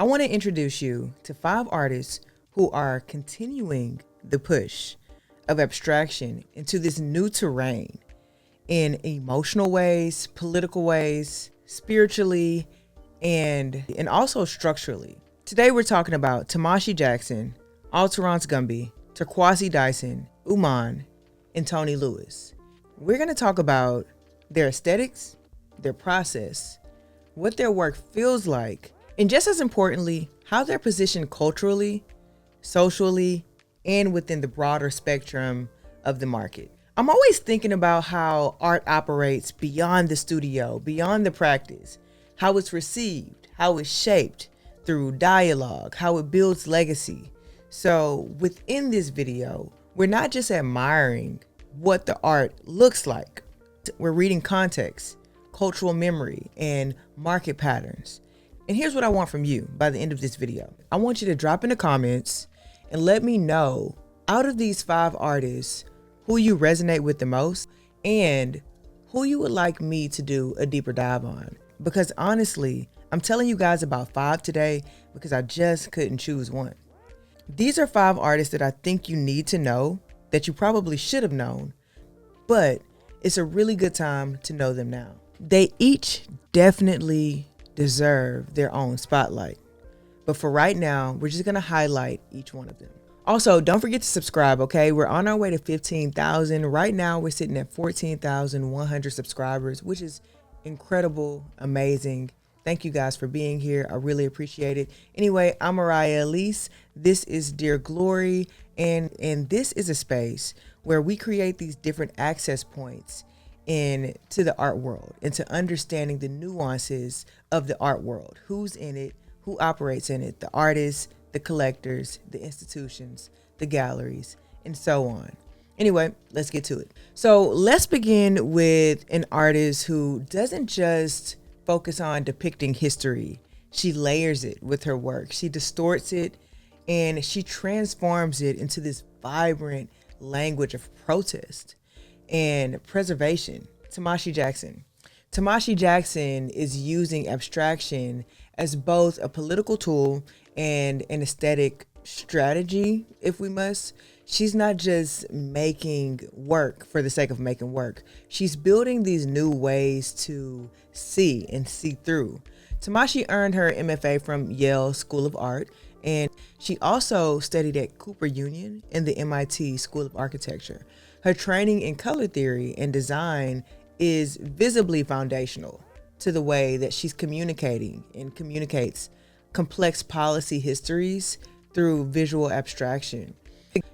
I want to introduce you to 5 artists who are continuing the push of abstraction into this new terrain in emotional ways, political ways, spiritually, and also structurally. Today we're talking about Tamashi Jackson, Alterance Gumby, Turquoise Dyson, Oman, and Tony Lewis. We're going to talk about their aesthetics, their process, what their work feels like, and just as importantly, how they're positioned culturally, socially, and within the broader spectrum of the market. I'm always thinking about how art operates beyond the studio, beyond the practice, how it's received, how it's shaped through dialogue, how it builds legacy. So within this video, we're not just admiring what the art looks like. We're reading context, cultural memory, and market patterns. And here's what I want from you by the end of this video. I want you to drop in the comments and let me know, out of these 5 artists, who you resonate with the most and who you would like me to do a deeper dive on. Because honestly, I'm telling you guys about 5 today because I just couldn't choose one. These are 5 artists that I think you need to know, that you probably should have known, but it's a really good time to know them now. They each definitely deserve their own spotlight. But for right now, we're just gonna highlight each one of them. Also, don't forget to subscribe, okay? We're on our way to 15,000. Right now, we're sitting at 14,100 subscribers, which is incredible, amazing. Thank you guys for being here. I really appreciate it. Anyway, I'm Mariah Elise. This is Dear Glory, and this is a space where we create these different access points into the art world, into understanding the nuances of the art world. Who's in it, who operates in it, the artists, the collectors, the institutions, the galleries, and so on. Anyway, let's get to it. So let's begin with an artist who doesn't just focus on depicting history. She layers it with her work. She distorts it and she transforms it into this vibrant language of protest and preservation. Tamashi Jackson. Tamashi Jackson is using abstraction as both a political tool and an aesthetic strategy, if we must. She's not just making work for the sake of making work. She's building these new ways to see and see through. Tamashi earned her MFA from Yale School of Art, and she also studied at Cooper Union and the MIT School of Architecture. Her training in color theory and design is visibly foundational to the way that she's communicating and communicates complex policy histories through visual abstraction.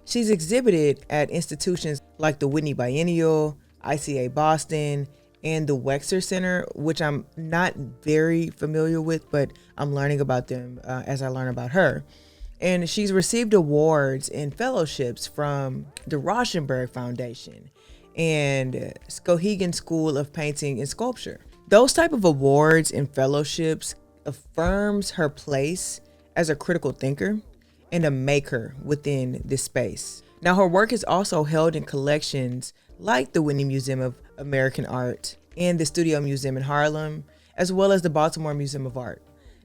She's exhibited at institutions like the Whitney Biennial, ICA Boston, and the Wexner Center, which I'm not very familiar with, but I'm learning about them as I learn about her. And she's received awards and fellowships from the Rauschenberg Foundation and Skowhegan School of Painting and Sculpture. Those type of awards and fellowships affirms her place as a critical thinker and a maker within this space. Now, her work is also held in collections like the Whitney Museum of American Art and the Studio Museum in Harlem, as well as the Baltimore Museum of Art.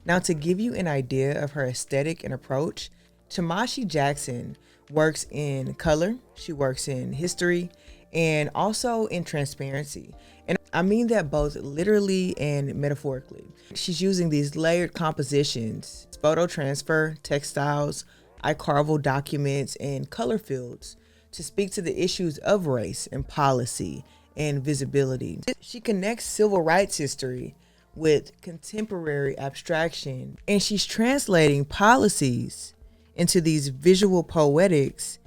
Now, to give you an idea of her aesthetic and approach, Tamashi Jackson works in color, she works in history, and also in transparency. And I mean that both literally and metaphorically. She's using these layered compositions, photo transfer, textiles, archival documents, and color fields to speak to the issues of race and policy and visibility. She connects civil rights history with contemporary abstraction, and she's translating policies into these visual poetics,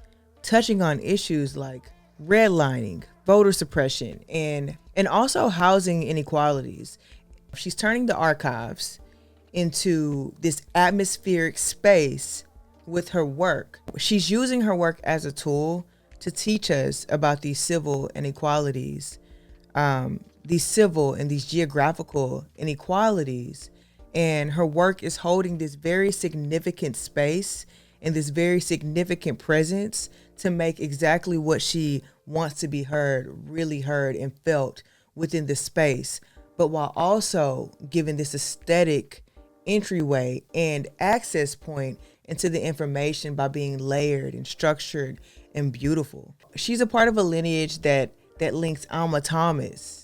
touching on issues like redlining, voter suppression, and also housing inequalities. She's turning the archives into this atmospheric space with her work. She's using her work as a tool to teach us about these civil inequalities, these civil and these geographical inequalities. And her work is holding this very significant space and this very significant presence to make exactly what she wants to be heard, really heard and felt within the space, but while also giving this aesthetic entryway and access point into the information by being layered and structured and beautiful. She's a part of a lineage that links Alma Thomas,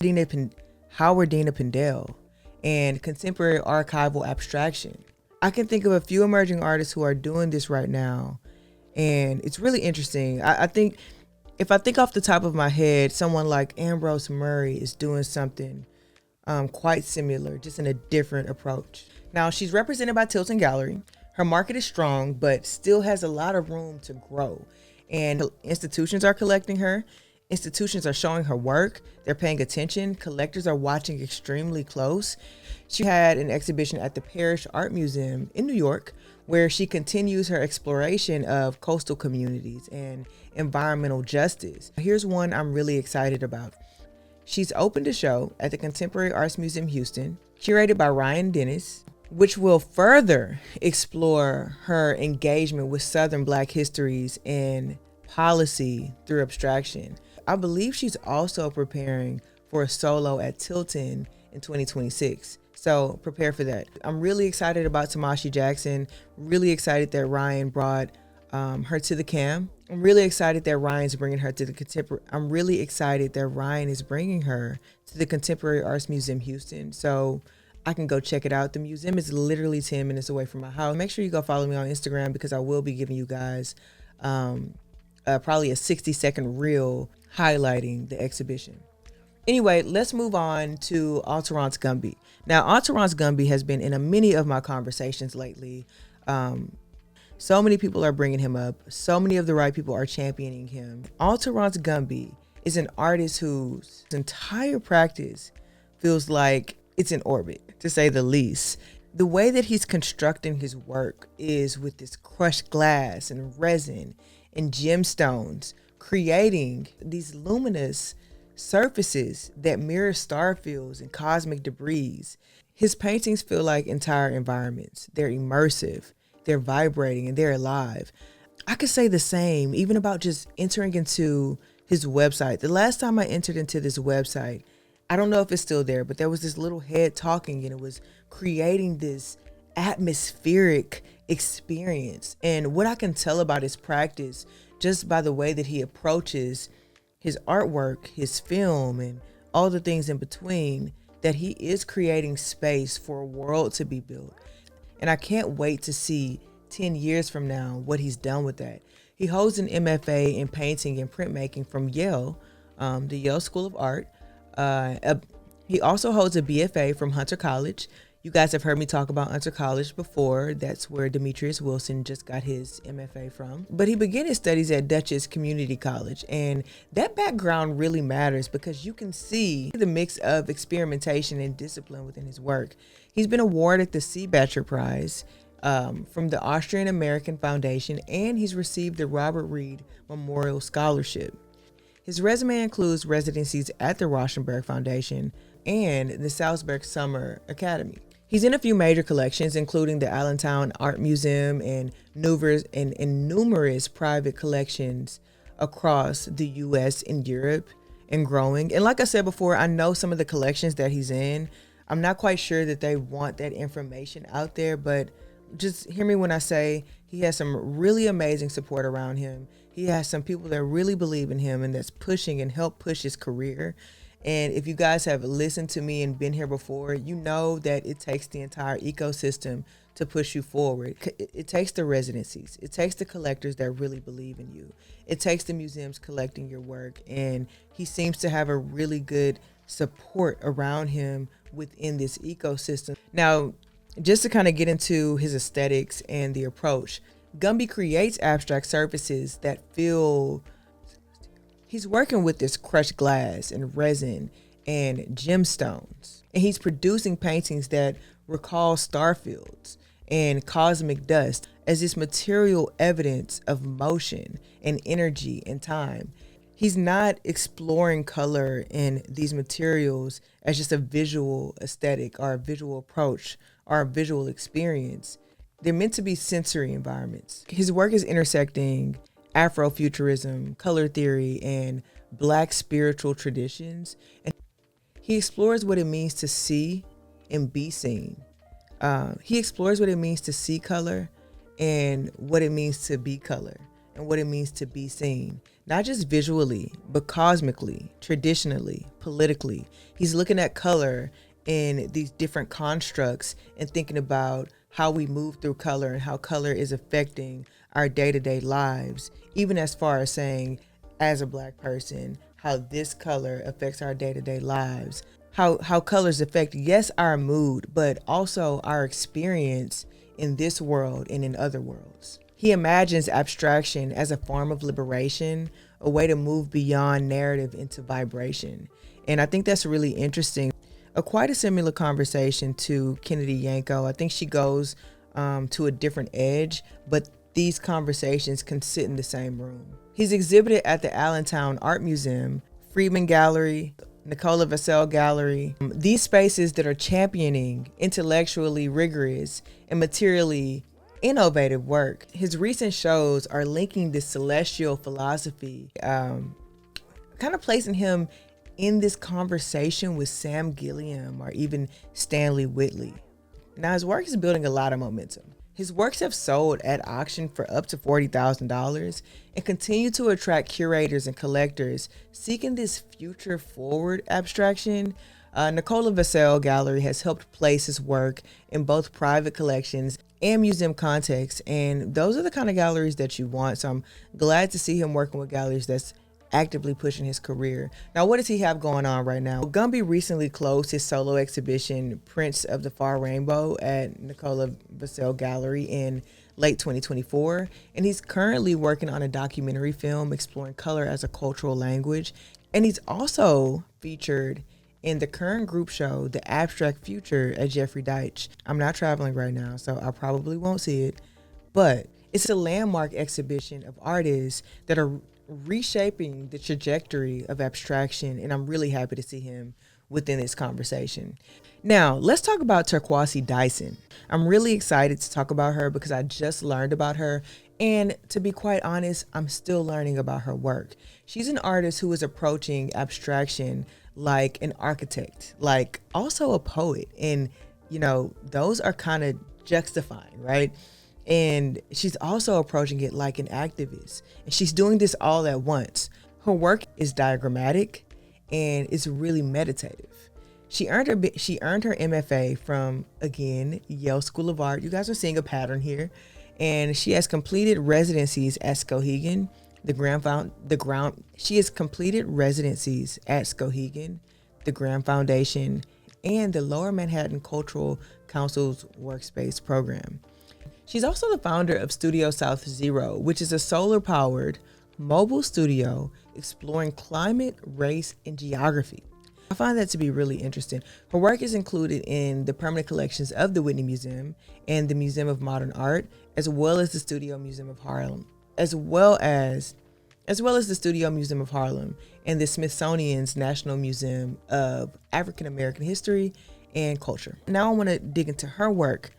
Howard Dina Pindell, and contemporary archival abstraction. I can think of a few emerging artists who are doing this right now, and it's really interesting. I think if I think off the top of my head, someone like Ambrose Murray is doing something quite similar, just in a different approach. Now, she's represented by Tilton Gallery. Her market is strong, but still has a lot of room to grow. And institutions are collecting her. Institutions are showing her work. They're paying attention. Collectors are watching extremely close. She had an exhibition at the Parrish Art Museum in New York, where she continues her exploration of coastal communities and environmental justice. Here's one I'm really excited about. She's opened a show at the Contemporary Arts Museum Houston, curated by Ryan Dennis, which will further explore her engagement with Southern Black histories and policy through abstraction. I believe she's also preparing for a solo at Tilton in 2026. So prepare for that. I'm really excited about Tamashi Jackson. Really excited that Ryan brought her to the CAM. I'm really excited that Ryan's bringing her to the contemporary. I'm really excited that Ryan is bringing her to the Contemporary Arts Museum Houston, so I can go check it out. The museum is literally 10 minutes away from my house. Make sure you go follow me on Instagram, because I will be giving you guys probably a 60-second reel highlighting the exhibition. Anyway, let's move on to Alterance Gumby. Now, Alterance Gumby has been in many of my conversations lately. So many people are bringing him up. So many of the right people are championing him. Alterance Gumby is an artist whose entire practice feels like it's in orbit, to say the least. The way that he's constructing his work is with this crushed glass and resin and gemstones, creating these luminous surfaces that mirror star fields and cosmic debris. His paintings feel like entire environments. They're immersive, they're vibrating, and they're alive. I could say the same even about just entering into his website. The last time I entered into this website, I don't know if it's still there, but there was this little head talking, and it was creating this atmospheric experience. And what I can tell about his practice just by the way that he approaches his artwork, his film, and all the things in between, that he is creating space for a world to be built. And I can't wait to see 10 years from now what he's done with that. He holds an MFA in painting and printmaking from Yale, the Yale School of Art. He also holds a BFA from Hunter College. You guys have heard me talk about Hunter College before. That's where Demetrius Wilson just got his MFA from. But he began his studies at Dutchess Community College. And that background really matters, because you can see the mix of experimentation and discipline within his work. He's been awarded the Seebacher Prize from the Austrian American Foundation, and he's received the Robert Reed Memorial Scholarship. His resume includes residencies at the Rauschenberg Foundation and the Salzburg Summer Academy. He's in a few major collections, including the Allentown Art Museum and numerous private collections across the U.S. and Europe, and growing. And like I said before, I know some of the collections that he's in. I'm not quite sure that they want that information out there, but just hear me when I say he has some really amazing support around him. He has some people that really believe in him and that's pushing and help push his career. And if you guys have listened to me and been here before, you know that it takes the entire ecosystem to push you forward. It takes the residencies. It takes the collectors that really believe in you. It takes the museums collecting your work. And he seems to have a really good support around him within this ecosystem. Now, just to kind of get into his aesthetics and the approach, Gumby creates abstract surfaces that feel... He's working with this crushed glass and resin and gemstones. And he's producing paintings that recall starfields and cosmic dust as this material evidence of motion and energy and time. He's not exploring color in these materials as just a visual aesthetic or a visual approach or a visual experience. They're meant to be sensory environments. His work is intersecting Afrofuturism, color theory, and Black spiritual traditions. And he explores what it means to see and be seen. He explores what it means to see color and what it means to be color and what it means to be seen, not just visually, but cosmically, traditionally, politically. He's looking at color in these different constructs and thinking about how we move through color and how color is affecting our day-to-day lives, even as far as saying, as a Black person, how this color affects our day-to-day lives, how colors affect, yes, our mood, but also our experience in this world and in other worlds. He imagines abstraction as a form of liberation, a way to move beyond narrative into vibration. And I think that's really interesting. Quite a similar conversation to Kennedy Yanko. I think she goes to a different edge, but these conversations can sit in the same room. He's exhibited at the Allentown Art Museum, Friedman Gallery, Nicola Vassell Gallery. These spaces that are championing intellectually rigorous and materially innovative work. His recent shows are linking this celestial philosophy, kind of placing him in this conversation with Sam Gilliam or even Stanley Whitley. Now, his work is building a lot of momentum. His works have sold at auction for up to $40,000 and continue to attract curators and collectors seeking this future forward abstraction. Nicola Vassell Gallery has helped place his work in both private collections and museum contexts, and those are the kind of galleries that you want. So I'm glad to see him working with galleries that's actively pushing his career. Now, what does he have going on right now? Gumby recently closed his solo exhibition, Prince of the Far Rainbow, at Nicola Vassell Gallery in late 2024. And he's currently working on a documentary film exploring color as a cultural language. And he's also featured in the current group show, The Abstract Future at Jeffrey Deitch. I'm not traveling right now, so I probably won't see it, but it's a landmark exhibition of artists that are reshaping the trajectory of abstraction, and I'm really happy to see him within this conversation. Now, let's talk about Turquoise Dyson. I'm really excited to talk about her because I just learned about her, and to be quite honest, I'm still learning about her work. She's an artist who is approaching abstraction like an architect, like also a poet, and those are kind of juxtapying, right? And she's also approaching it like an activist. And she's doing this all at once. Her work is diagrammatic and it's really meditative. She earned her MFA from, again, Yale School of Art. You guys are seeing a pattern here. And she has completed residencies at Skowhegan, She has completed residencies at Skowhegan, the Graham Foundation, and the Lower Manhattan Cultural Council's Workspace program. She's also the founder of Studio South Zero, which is a solar-powered mobile studio exploring climate, race, and geography. I find that to be really interesting. Her work is included in the permanent collections of the Whitney Museum and the Museum of Modern Art, as well as the Studio Museum of Harlem, as well as the Studio Museum of Harlem and the Smithsonian's National Museum of African American History and Culture. Now I want to dig into her work,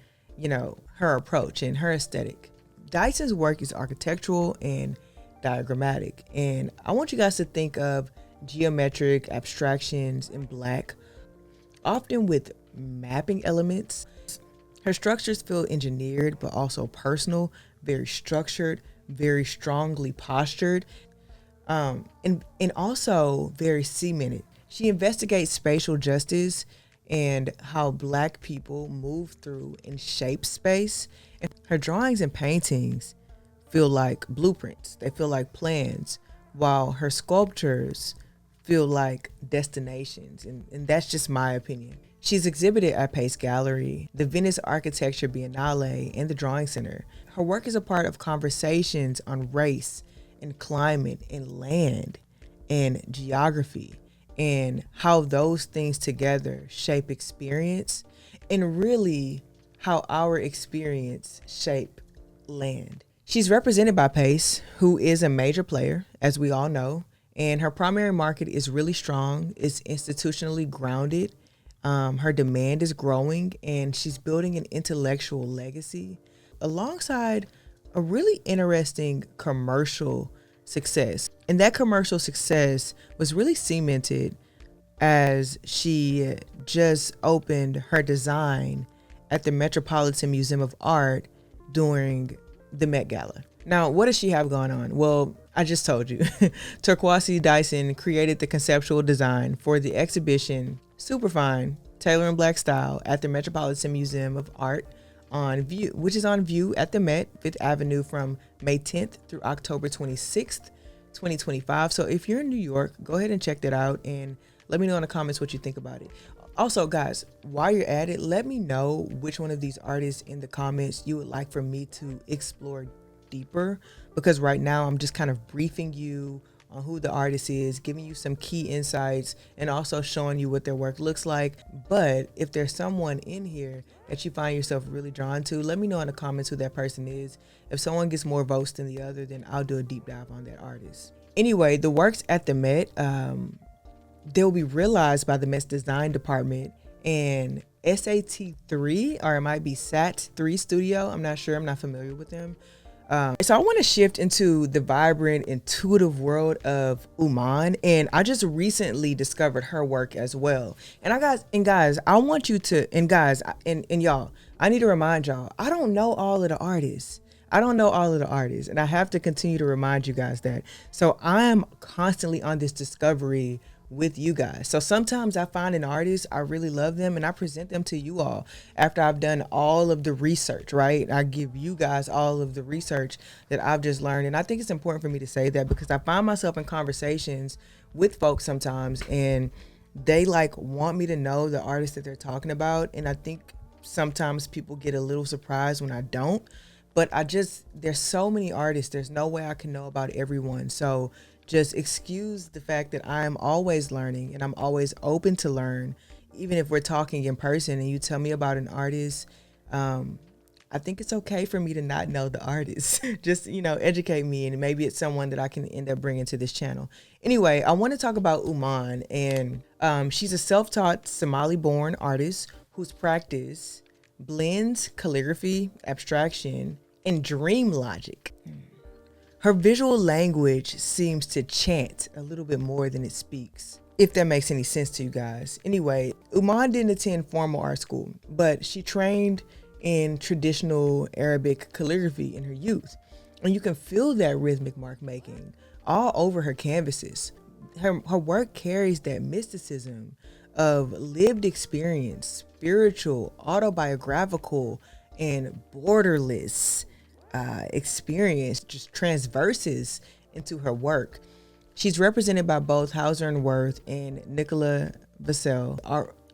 her approach and her aesthetic. Dyson's work is architectural and diagrammatic, and I want you guys to think of geometric abstractions in black, often with mapping elements. Her structures feel engineered but also personal, very structured, very strongly postured, and also very cemented. She investigates spatial justice and how Black people move through and shape space. And her drawings and paintings feel like blueprints. They feel like plans, while her sculptures feel like destinations. And that's just my opinion. She's exhibited at Pace Gallery, the Venice Architecture Biennale, and the Drawing Center. Her work is a part of conversations on race and climate and land and geography, and how those things together shape experience, and really how our experience shape land. She's represented by Pace, who is a major player, as we all know, and her primary market is really strong. It's institutionally grounded. Her demand is growing, and she's building an intellectual legacy alongside a really interesting commercial success. And that commercial success was really cemented as she just opened her design at the Metropolitan Museum of Art during the Met Gala. Now, what does she have going on? Well, I just told you. Turquoise Dyson created the conceptual design for the exhibition Superfine Tailor in Black Style at the Metropolitan Museum of Art on view, which is on view at the Met, 5th Avenue from May 10th through October 26th, 2025. So if you're in New York, go ahead and check that out and let me know in the comments what you think about it. Also, guys, while you're at it, let me know which one of these artists in the comments you would like for me to explore deeper, because right now I'm just kind of briefing you on who the artist is, giving you some key insights, and also showing you what their work looks like. But if there's someone in here that you find yourself really drawn to, let me know in the comments who that person is. If someone gets more votes than the other, then I'll do a deep dive on that artist. Anyway, the works at the Met, they'll be realized by the Met's design department and SAT3, or it might be SAT3 studio. I'm not sure. I'm not familiar with them. So I want to shift into the vibrant, intuitive world of Oman, and I just recently discovered her work as well. And guys, I want you to, and guys, and y'all, I need to remind y'all, I don't know all of the artists. And I have to continue to remind you guys that. So I am constantly on this discovery with you guys. So sometimes I find an artist, I really love them, and I present them to you all after I've done all of the research, right? I give you guys all of the research that I've just learned. And I think it's important for me to say that because I find myself in conversations with folks sometimes and they like want me to know the artist that they're talking about. And I think sometimes people get a little surprised when I don't, but there's so many artists, there's no way I can know about everyone. So just excuse the fact that I'm always learning and I'm always open to learn, even if we're talking in person and you tell me about an artist. I think it's okay for me to not know the artist. Just, educate me, and maybe it's someone that I can end up bringing to this channel. Anyway, I want to talk about Oman, and she's a self-taught Somali-born artist whose practice blends calligraphy, abstraction, and dream logic. Her visual language seems to chant a little bit more than it speaks, if that makes any sense to you guys. Anyway, Oman didn't attend formal art school, but she trained in traditional Arabic calligraphy in her youth. And you can feel that rhythmic mark making all over her canvases. Her work carries that mysticism of lived experience, spiritual, autobiographical, and borderless experience just transverses into her work. She's represented by both Hauser and Wirth and Nicola Vassell,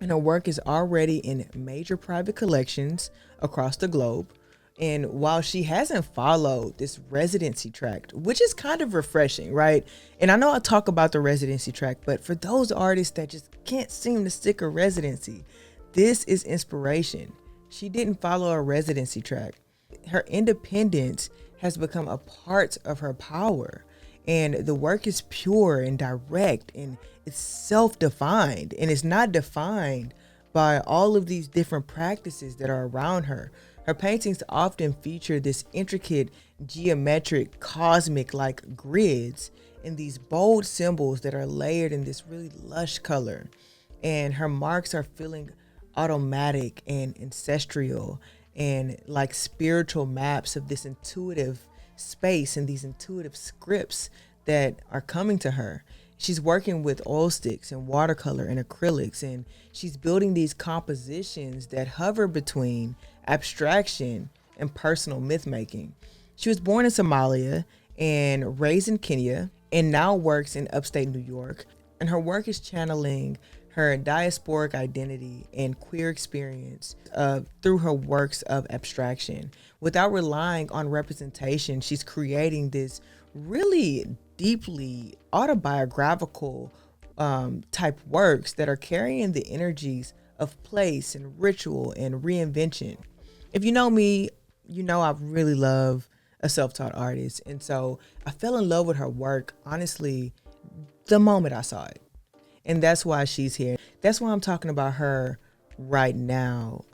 and her work is already in major private collections across the globe. And while she hasn't followed this residency track, which is kind of refreshing, right? And I know I talk about the residency track, but for those artists that just can't seem to stick a residency, this is inspiration. She didn't follow a residency track. Her independence has become a part of her power, and the work is pure and direct, and it's self-defined, and it's not defined by all of these different practices that are around her. Her paintings often feature this intricate, geometric, cosmic-like grids and these bold symbols that are layered in this really lush color, and her marks are feeling automatic and ancestral and like spiritual maps of this intuitive space and these intuitive scripts that are coming to her. She's working with oil sticks and watercolor and acrylics, and she's building these compositions that hover between abstraction and personal myth making. She was born in Somalia and raised in Kenya and now works in upstate New York. And her work is channeling her diasporic identity and queer experience through her works of abstraction. Without relying on representation, she's creating this really deeply autobiographical type works that are carrying the energies of place and ritual and reinvention. If you know me, you know I really love a self-taught artist. And so I fell in love with her work, honestly, the moment I saw it. And that's why she's here. That's why I'm talking about her right now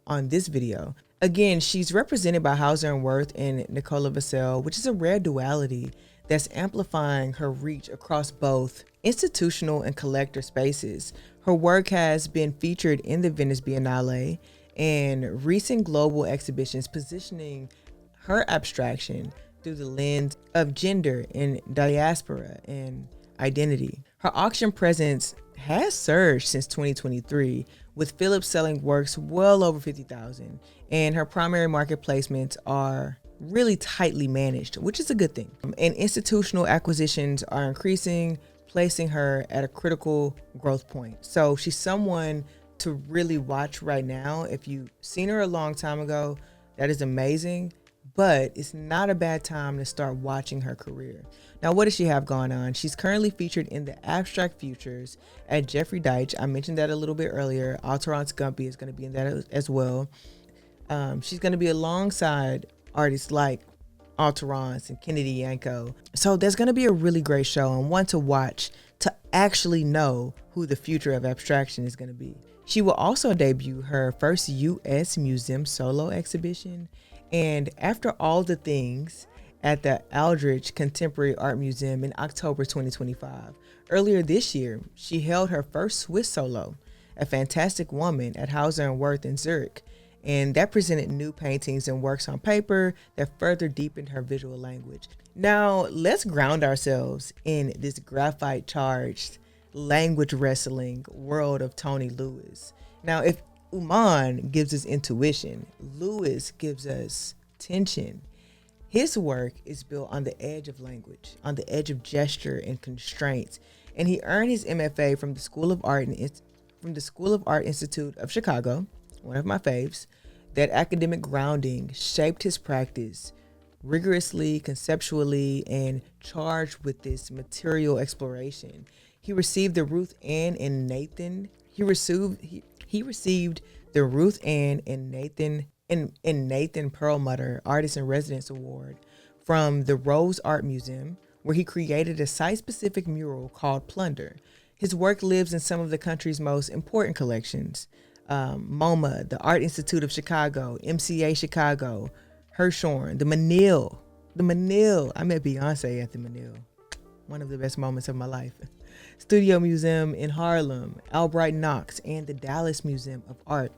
on this video. Again, she's represented by Hauser and Wirth and Nicola Vassell, which is a rare duality that's amplifying her reach across both institutional and collector spaces. Her work has been featured in the Venice Biennale and recent global exhibitions positioning her abstraction through the lens of gender and diaspora and identity. Her auction presence has surged since 2023, with Phillips selling works well over 50,000, and her primary market placements are really tightly managed, which is a good thing. And institutional acquisitions are increasing, placing her at a critical growth point. So she's someone to really watch right now. If you've seen her a long time ago, that is amazing, but it's not a bad time to start watching her career. Now, what does she have going on? She's currently featured in the Abstract Futures at Jeffrey Deitch. I mentioned that a little bit earlier. Alterance Gumby is going to be in that as well. She's going to be alongside artists like Alterance and Kennedy Yanko. So there's going to be a really great show and one to watch to actually know who the future of abstraction is going to be. She will also debut her first U.S. Museum solo exhibition. And After All the Things at the Aldrich Contemporary Art Museum in October 2025. Earlier this year, she held her first Swiss solo, A Fantastic Woman, at Hauser and Wirth in Zurich. And that presented new paintings and works on paper that further deepened her visual language. Now, let's ground ourselves in this graphite-charged, language wrestling world of Tony Lewis. Now, if Oman gives us intuition, Lewis gives us tension. His work is built on the edge of language, on the edge of gesture and constraints, and he earned his MFA from the School of Art Institute of Chicago, one of my faves. That academic grounding shaped his practice rigorously, conceptually, and charged with this material exploration. He received the Ruth Ann and Nathan. He received the Ruth Ann and Nathan Perlmutter Artist in Residence Award from the Rose Art Museum, where he created a site-specific mural called Plunder. His work lives in some of the country's most important collections. MoMA, the Art Institute of Chicago, MCA Chicago, Hirshhorn, the Menil. I met Beyonce at the Menil. One of the best moments of my life. Studio Museum in Harlem, Albright Knox, and the Dallas Museum of Art.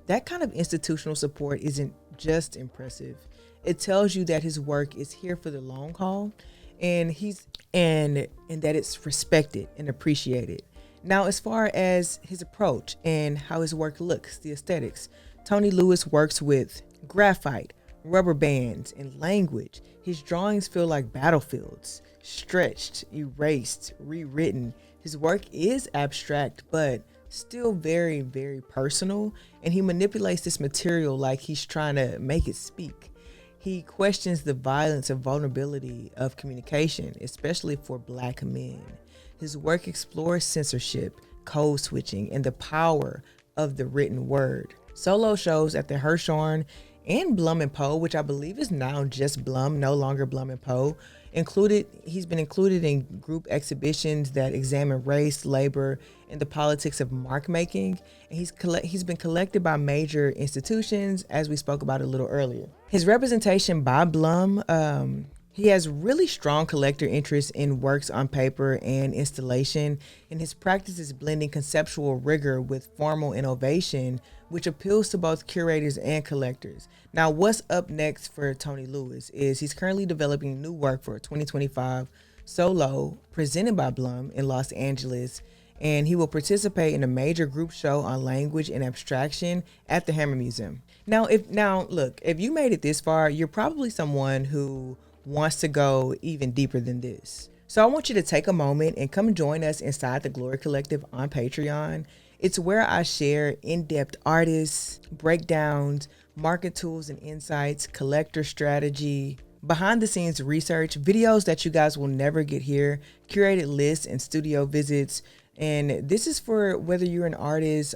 That kind of institutional support isn't just impressive. It tells you that his work is here for the long haul, and that it's respected and appreciated. Now, as far as his approach and how his work looks, the aesthetics, Tony Lewis works with graphite, rubber bands, and language. His drawings feel like battlefields, stretched, erased, rewritten. His work is abstract, but still very, very personal, and he manipulates this material like he's trying to make it speak. He questions the violence and vulnerability of communication, especially for Black men. His work explores censorship, code switching, and the power of the written word. Solo shows at the Hirshhorn and Blum and Poe, which I believe is now just Blum, no longer Blum and Poe. He's been included in group exhibitions that examine race, labor, and the politics of mark making. And he's been collected by major institutions, as we spoke about a little earlier. His representation by Blum, he has really strong collector interest in works on paper and installation, and his practice is blending conceptual rigor with formal innovation, which appeals to both curators and collectors. Now, what's up next for Tony Lewis is he's currently developing new work for a 2025 solo presented by Blum in Los Angeles, and he will participate in a major group show on language and abstraction at the Hammer Museum. Now, if you made it this far, you're probably someone who wants to go even deeper than this. So I want you to take a moment and come join us inside the Glory Collective on Patreon. It's where I share in-depth artists, breakdowns, market tools and insights, collector strategy, behind the scenes research, videos that you guys will never get here, curated lists and studio visits. And this is for whether you're an artist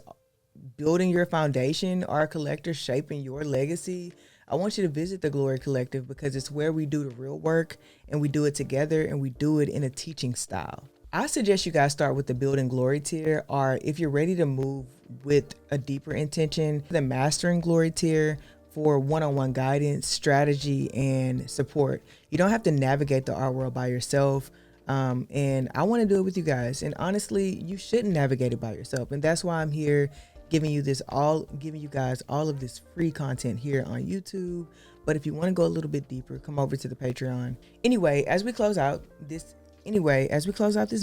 building your foundation or a collector shaping your legacy. I want you to visit the Glory Collective because it's where we do the real work, and we do it together, and we do it in a teaching style. I suggest you guys start with the Building Glory tier, or if you're ready to move with a deeper intention, the Mastering Glory tier for one-on-one guidance, strategy, and support. You don't have to navigate the art world by yourself. And I want to do it with you guys. And honestly, you shouldn't navigate it by yourself. And that's why I'm here giving you guys all of this free content here on YouTube. But if you want to go a little bit deeper, come over to the Patreon. As we close out this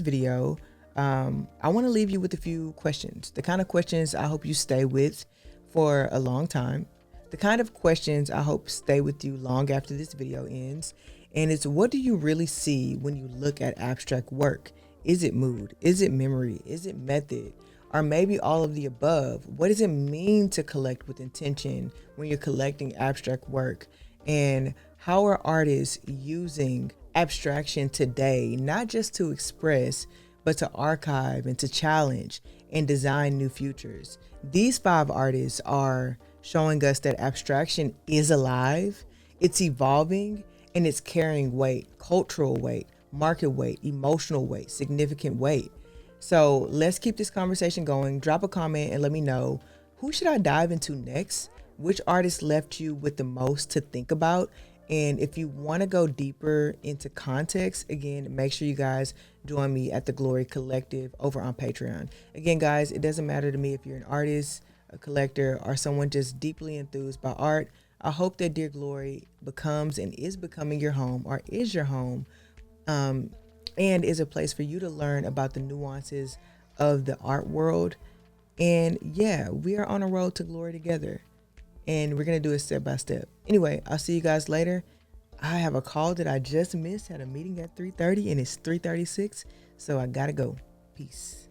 video, I want to leave you with a few questions. The kind of questions I hope you stay with for a long time. The kind of questions I hope stay with you long after this video ends. And it's, what do you really see when you look at abstract work? Is it mood? Is it memory? Is it method? Or maybe all of the above? What does it mean to collect with intention when you're collecting abstract work? And how are artists using abstraction today, not just to express, but to archive and to challenge and design new futures? These 5 artists are showing us that abstraction is alive, it's evolving, and it's carrying weight, cultural weight, market weight, emotional weight, significant weight. So let's keep this conversation going. Drop a comment and let me know, who should I dive into next? Which artist left you with the most to think about? And if you want to go deeper into context, again, make sure you guys join me at the Glory Collective over on Patreon. Again, guys, it doesn't matter to me if you're an artist, a collector, or someone just deeply enthused by art. I hope that Dear Glory becomes and is becoming your home, or is your home, and is a place for you to learn about the nuances of the art world. And yeah, we are on a road to glory together, and we're going to do it step by step. Anyway, I'll see you guys later. I have a call that I just missed, had a meeting at 3:30 and it's 3:36. So I got to go. Peace.